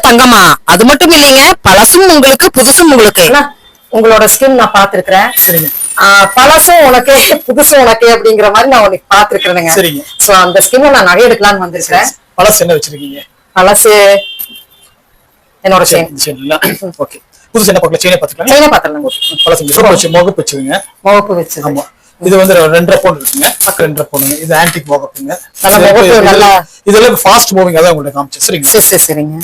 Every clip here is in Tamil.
தங்கமா? அது மட்டும் இல்லைங்க, பழசும் உங்களுக்கு புதுசும் உங்களுக்கு. உங்களோட ஸ்கின் நான் பாத்துருக்கேன். சரிங்க. பழசும் உனக்கு புதுசும் உனக்கு அப்படிங்கிற மாதிரி நான் உனக்கு பாத்துருக்கேனுங்க. சரிங்க. சோ அந்த ஸ்கின்னை நான் நகை எடுக்கலாம்னு வந்திருக்கேன். பழசு என்ன வச்சிருக்கீங்க? பழசு என்னோட செயின். ஓகே. புதுசு என்ன பார்க்கலாம்? செயினை பார்த்துக்கலாம். செயினை பார்த்துக்கலாம். பழசு முகப்பு வச்சுருங்க. முகப்பு வச்சு. ஆமா. இது வந்து 2.5 பவுன் இருக்குங்க. 2.5 பவுனுங்க. இது ஆன்டிக் முகப்புங்க. நல்லா இதெல்லாம் ஃபாஸ்ட் மூவிங் அதான் உங்களுக்கு காமிச்சேன். சரிங்க. சரி சரிங்க.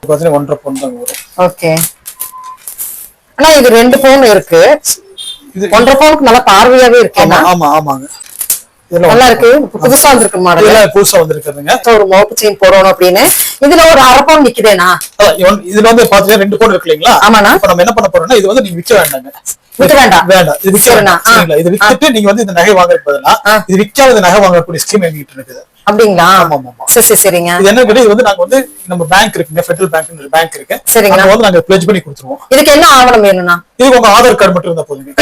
பாத்தீங்கன்னா 1.5 பவுன் தான் வரும். ஓகே. ஆனா இது 2 பவுன் இருக்கு. இது 1.5 பவுனுக்கு நல்லா பார்வையாவே இருக்கு. ஆமா ஆமாங்க. நல்லா இருக்கு. புதுசா வந்திருக்கு மாடல். இதெல்லாம் புதுசா வந்திருக்குதுங்க. ஒரு முகப்பு செயின் போடணும் அப்படின்னு இதுல ஒரு 1/2 பவுன் நிக்குதேனா? இதுல வந்து பாத்தீங்கன்னா 2 பவுன் இருக்கு இல்லீங்களா? ஆமாண்ணா. இப்ப நம்ம என்ன பண்ண போறோம்னா இது வந்து நீங்க விற்க வேண்டாங்க. விற்க வேண்டாம். வேண்டாம். இது விற்க வேண்டாம். சரிங்களா? இது வித்துட்டு நீங்க வந்து இந்த நகை வாங்குறதுக்கு பதிலா இது விற்காத இந்த நகை வாங்கக்கூடிய ஸ்கீம் எங்கிட்ட இருக்குது. அப்படிங்களா? ஆமா ஆமா. சரி சரிங்க. இது என்ன கேட்டா இது வந்து நாங்க வந்து நம்ம பேங்க் இருக்குங்க, ஃபெடரல் பேங்க்னு பேங்க் இருக்கு. சரிங்க. அங்க வந்து நாங்க ப்ளெட்ஜ் பண்ணி கொடுத்துருவோம். இதுக்கு என்ன ஆவணம் வேணும்னா? இதுக்கு உங்க ஆதார் கார்டு மட்டும் இருந்தா போதுங்க.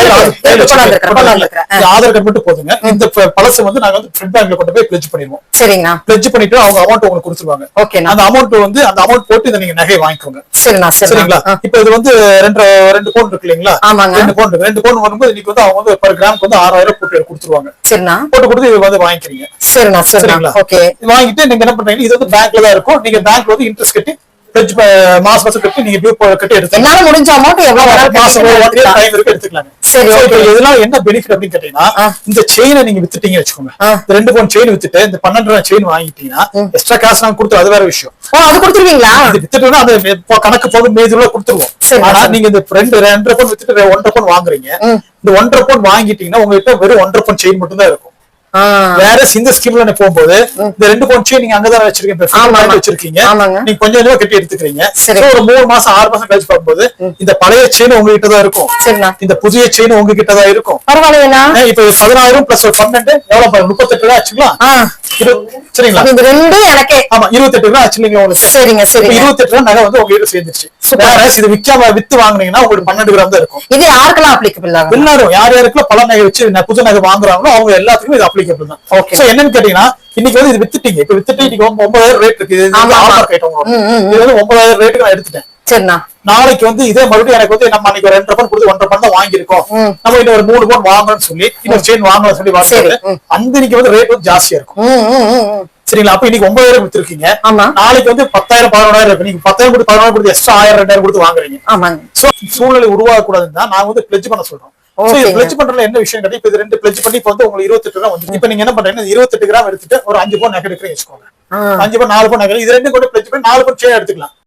ஆதார் கார்டு மட்டும் போதுங்க. இந்த பழசு வந்து நாங்க வந்து ஃபெட் பேங்க்ல கொண்டு போய் ப்ளெட்ஜ் பண்ணிடுவோம். சரிங்களா? ப்ளெட்ஜ் பண்ணிட்டு அவங்க அமௌண்ட் உங்களுக்கு கொடுத்துருவாங்க. ஓகேண்ணா. அந்த அமௌண்ட் போட்டு இதை நீங்க நகை வாங்கிக்கோங்க. சரிண்ணா. சரிங்களா? இப்ப இது வந்து 2 பவுன் இருக்கு இல்லீங்களா? ஆமாங்க. 2 பவுன் வரும்போது இன்னைக்கு வந்து அவங்க வந்து பர் கிராமுக்கு வந்து 6000 போட்டு கொடுத்துருவாங்க. சரிண்ணா. போட்டு கொடுத்து இது வந்து வாங்கிக்கிறீங்க. சரிண்ணா. சரிங்களா? ஓகே. வாங்கிட்டு நீங்க என்ன பண்றீங்க, இது வந்து பேங்க்ல தான் இருக்கும். நீங்க பேங்க்ல வந்து இன்ட்ரெஸ்ட் கட்டி மாசம் கட்டி நீங்க டியூ கட்டி எடுத்து என்னால முடிஞ்ச அமௌண்ட் எவ்வளவு மாசம் டைம் இருக்கு எடுத்துக்கலாம். சரி. இதெல்லாம் என்ன பெனிஃபிட் அப்படின்னு கேட்டீங்கன்னா, இந்த செயினை நீங்க வித்துட்டீங்கன்னு வச்சுக்கோங்க. இந்த 2 பவுன் செயின் வித்துட்டு இந்த 12 செயின் வாங்கிட்டீங்கன்னா எக்ஸ்ட்ரா காசு நாங்க கொடுத்து அது வேற விஷயம். அது கொடுத்துருவீங்களா? இது வித்துட்டோம்னா அது கணக்கு போக மேஜர்ல கொடுத்துருவோம். ஆனா நீங்க இந்த 2.5 பவுன் வித்துட்டு 1.5 பவுன் வாங்குறீங்க. இந்த 1.5 பவுன் வாங்கிட்டீங்கன்னா உங்ககிட்ட வெறும் 1.5 பவுன் செயின் மட்டும் தான் இருக்கும். வேற இந்த ஸ்கீம்ல போகும்போது இந்த 2 பவுன் செயின் நீங்க அங்கதான் வச்சிருக்கீங்க. நீங்க கொஞ்சம் கொஞ்சமா கட்டி எடுத்துக்கிறீங்க. ஒரு 3 மாசம் 6 மாசம் கழிச்சு பார்க்கும்போது இந்த பழைய செயின் உங்ககிட்ட தான் இருக்கும். இந்த புதிய செயின் உங்ககிட்ட தான் இருக்கும். பரவாயில்லையா? இப்ப 16000 பிளஸ் 12 எவ்வளவு 38 ரூபாய் ஆச்சுங்களா? சரிங்களா? இந்த ரெண்டு எனக்கே. ஆமா 28 ரூபாய் ஆச்சு உங்களுக்கு. சரிங்க சரி. 28 ரூபாய் நகை வந்து உங்ககிட்ட சேர்ந்துச்சு. இது விக்காம வித்து வாங்குனீங்கன்னா உங்களுக்கு 12 கிராம் தான் இருக்கும். இது யாருக்கெல்லாம் அப்ளிகபிள் ஆகும்? எல்லாரும் யாருக்கெல்லாம் பல நகை வச்சு புது நகை வாங்குறாங்களோ அவங்க எல்லாத்துக்கும் இது அப்ளிகபிள் தான். ஓகே. சோ என்னன்னு கேட்டீங்கன்னா இன்னைக்கு வந்து இது வித்துட்டீங்க. இப்ப வித்துட்டு இன்னைக்கு 9000 ரேட் இருக்கு. இது ஆஃபர் கேட்டவங்க இது வந்து 9000 ரேட்டுக்கு நான் எடுத்துட்டேன். சரிண்ணா. நாளைக்கு வந்து இதே மறுபடியும் எனக்கு வந்து நம்ம அன்னைக்கு 2 பவுன் கொடுத்து 1.5 பவுன் தான் வாங்கியிருக்கோம். நம்ம இன்னும் ஒரு 3 பவுன் வாங்கணும்னு சொல்லி இன்னொரு செயின் வாங்கணும்னு சொல்லி வாங்குறது அந்த இன்னைக்கு வந்து ரேட் வந்து ஜாஸ்தியா இருக்கும். சரிங்களா? அப்ப இன்னைக்கு 9000 வித்துருக்கீங்க. நாளைக்கு வந்து 10000 11000 இருக்கு. நீங்க 10000 கொடுத்து 11000 கொடுத்து எக்ஸ்ட்ரா 1000 2000 கொடுத்து வாங்குறீங்க. சோ சூழ்நிலை உருவாக கூடாதுன்னு தான் நான் வந்து பிளட்ஜ் பண்ண சொல்றோம். பிளட்ஜ் பண்றதுல என்ன விஷயம் கேட்டா இப்ப இது 2 பிளட்ஜ் பண்ணி இப்ப வந்து உங்களுக்கு 28 கிராம் வந்து இப்ப நீங்க என்ன பண்றீங்கன்னா 28 கிராம் எடுத்துட்டு ஒரு 5 பவுன் நகை எடுக்கிறீங்க வச்சுக்கோங்க. 5 பவுன் 4 பவுன் நகை இது 2 கூட பிளட்ஜ் பண்ணி 4 பவுன் செயின் எடுத்துக்கலாம்.